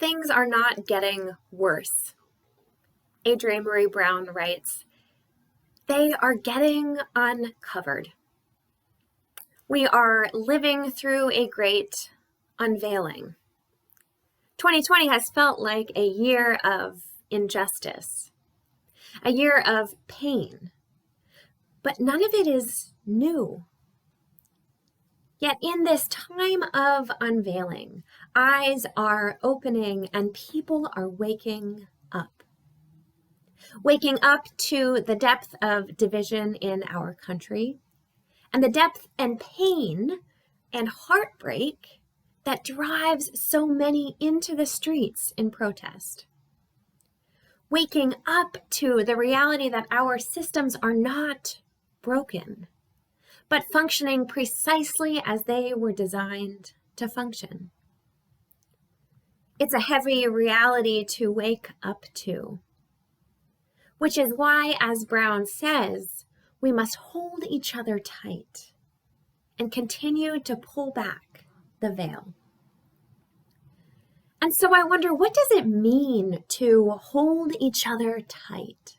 Things are not getting worse. Adrienne Maree Brown writes, they are getting uncovered. We are living through a great unveiling. 2020 has felt like a year of injustice, a year of pain, but none of it is new. Yet in this time of unveiling, eyes are opening and people are waking up. Waking up to the depth of division in our country and the depth and pain and heartbreak that drives so many into the streets in protest. Waking up to the reality that our systems are not broken, but functioning precisely as they were designed to function. It's a heavy reality to wake up to, which is why, as Brown says, we must hold each other tight and continue to pull back the veil. And so I wonder, what does it mean to hold each other tight?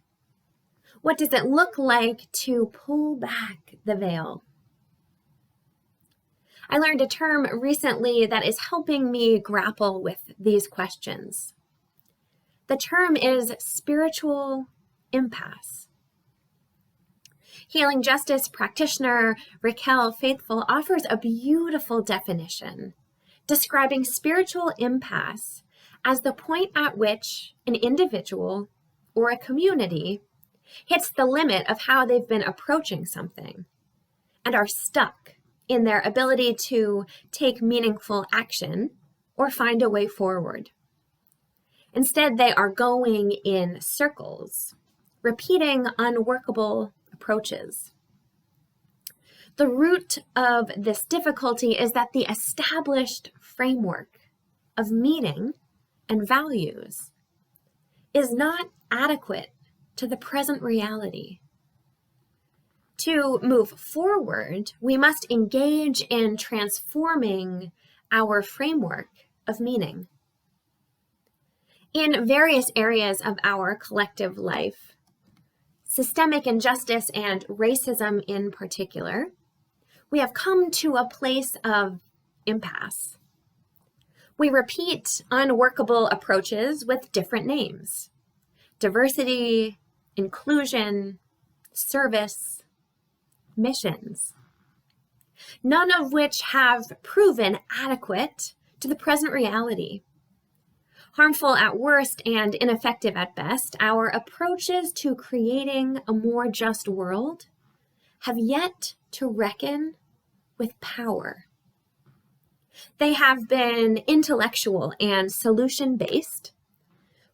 What does it look like to pull back the veil? I learned a term recently that is helping me grapple with these questions. The term is spiritual impasse. Healing justice practitioner Raquel Faithfull offers a beautiful definition, describing spiritual impasse as the point at which an individual or a community hits the limit of how they've been approaching something and are stuck in their ability to take meaningful action or find a way forward. Instead, they are going in circles, repeating unworkable approaches. The root of this difficulty is that the established framework of meaning and values is not adequate to the present reality. To move forward, we must engage in transforming our framework of meaning. In various areas of our collective life, systemic injustice and racism in particular, we have come to a place of impasse. We repeat unworkable approaches with different names: diversity, inclusion, service, missions, none of which have proven adequate to the present reality. Harmful at worst and ineffective at best, our approaches to creating a more just world have yet to reckon with power. They have been intellectual and solution-based,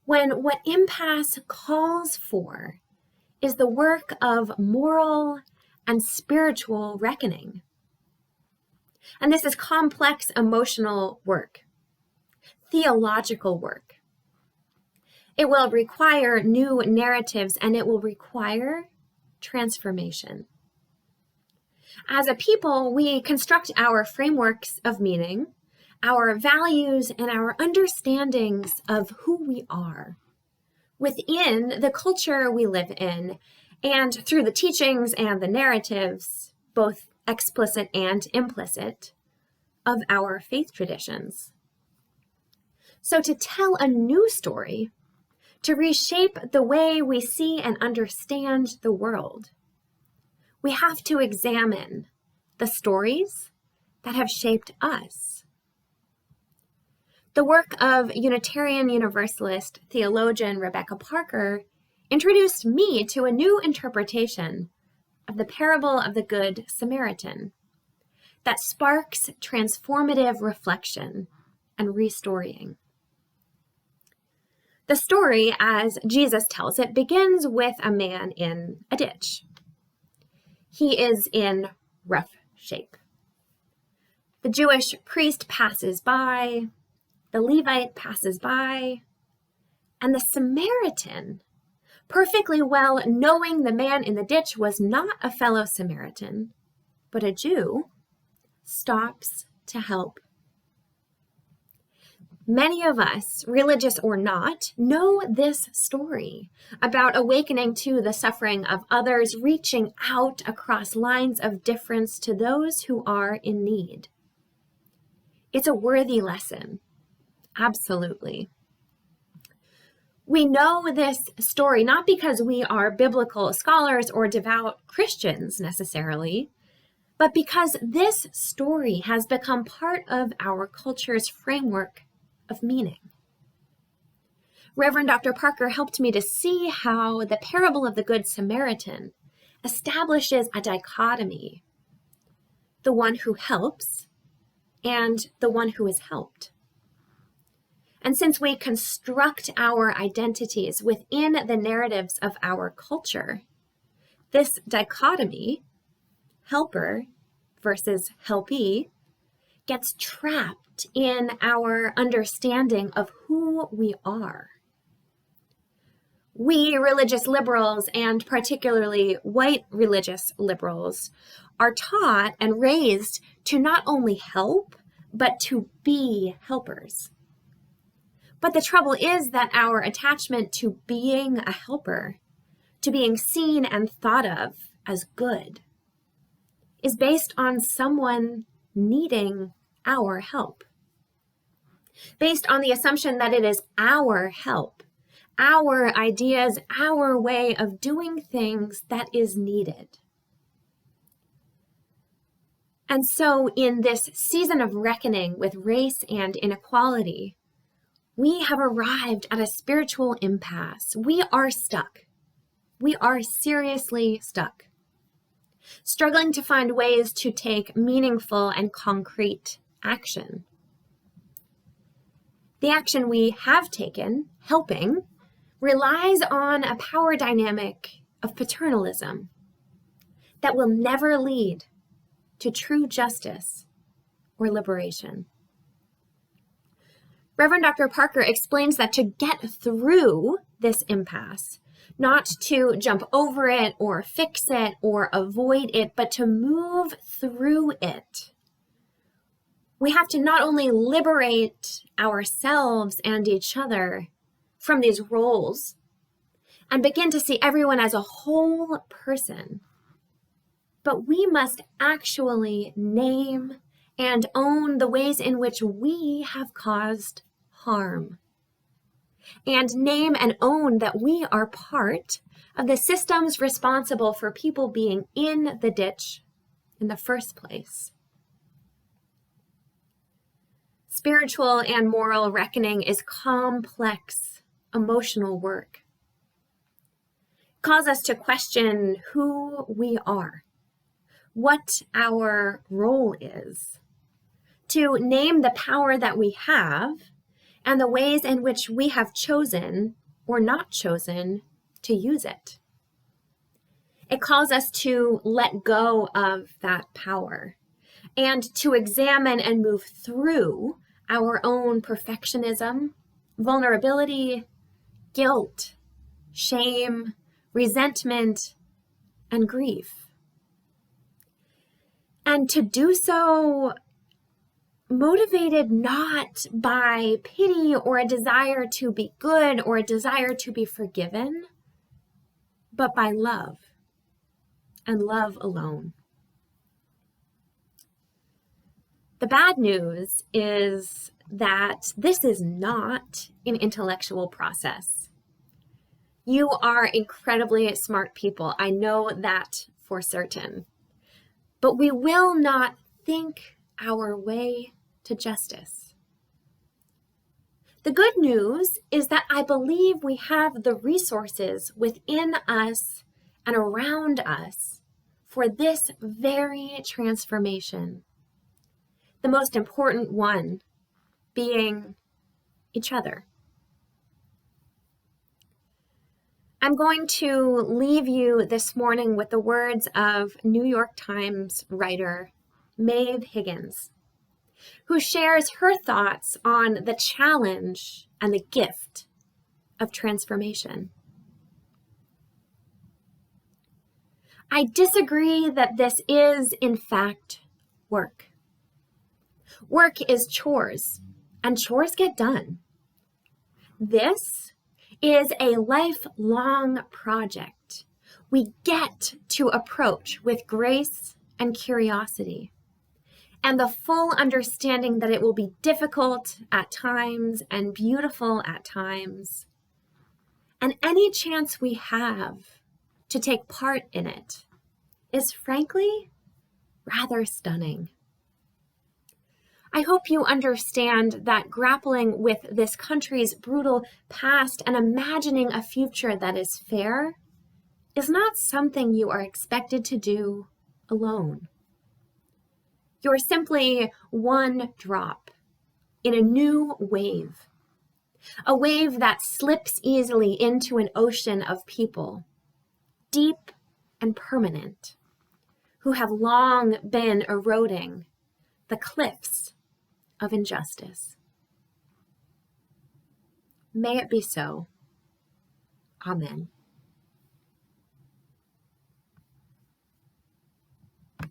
when what impasse calls for is the work of moral and spiritual reckoning. And this is complex emotional work, theological work. It will require new narratives and it will require transformation. As a people, we construct our frameworks of meaning, our values, and our understandings of who we are within the culture we live in and through the teachings and the narratives, both explicit and implicit, of our faith traditions. So to tell a new story, to reshape the way we see and understand the world, we have to examine the stories that have shaped us. The work of Unitarian Universalist theologian Rebecca Parker introduced me to a new interpretation of the parable of the Good Samaritan that sparks transformative reflection and restorying. The story, as Jesus tells it, begins with a man in a ditch. He is in rough shape. The Jewish priest passes by, the Levite passes by, and the Samaritan, perfectly well knowing the man in the ditch was not a fellow Samaritan, but a Jew, stops to help. Many of us, religious or not, know this story about awakening to the suffering of others, reaching out across lines of difference to those who are in need. It's a worthy lesson, absolutely. We know this story not because we are biblical scholars or devout Christians necessarily, but because this story has become part of our culture's framework of meaning. Reverend Dr. Parker helped me to see how the parable of the Good Samaritan establishes a dichotomy: the one who helps and the one who is helped. And since we construct our identities within the narratives of our culture, this dichotomy, helper versus helpee, gets trapped in our understanding of who we are. We religious liberals, and particularly white religious liberals, are taught and raised to not only help, but to be helpers. But the trouble is that our attachment to being a helper, to being seen and thought of as good, is based on someone needing our help. Based on the assumption that it is our help, our ideas, our way of doing things that is needed. And so in this season of reckoning with race and inequality, we have arrived at a spiritual impasse. We are stuck. We are seriously stuck, struggling to find ways to take meaningful and concrete action. The action we have taken, helping, relies on a power dynamic of paternalism that will never lead to true justice or liberation. Reverend Dr. Parker explains that to get through this impasse, not to jump over it or fix it or avoid it, but to move through it, we have to not only liberate ourselves and each other from these roles and begin to see everyone as a whole person, but we must actually name and own the ways in which we have caused harm, and name and own that we are part of the systems responsible for people being in the ditch in the first place. Spiritual and moral reckoning is complex, emotional work. It calls us to question who we are, what our role is, to name the power that we have and the ways in which we have chosen or not chosen to use it. It calls us to let go of that power and to examine and move through our own perfectionism, vulnerability, guilt, shame, resentment, and grief. And to do so motivated not by pity or a desire to be good or a desire to be forgiven, but by love and love alone. The bad news is that this is not an intellectual process. You are incredibly smart people. I know that for certain. But we will not think our way to justice. The good news is that I believe we have the resources within us and around us for this very transformation. The most important one being each other. I'm going to leave you this morning with the words of New York Times writer Maeve Higgins, who shares her thoughts on the challenge and the gift of transformation. I disagree that this is, in fact, work. Work is chores, and chores get done. This is a lifelong project we get to approach with grace and curiosity, and the full understanding that it will be difficult at times and beautiful at times. And any chance we have to take part in it is frankly rather stunning. I hope you understand that grappling with this country's brutal past and imagining a future that is fair is not something you are expected to do alone. You're simply one drop in a new wave, a wave that slips easily into an ocean of people, deep and permanent, who have long been eroding the cliffs of injustice. May it be so. Amen.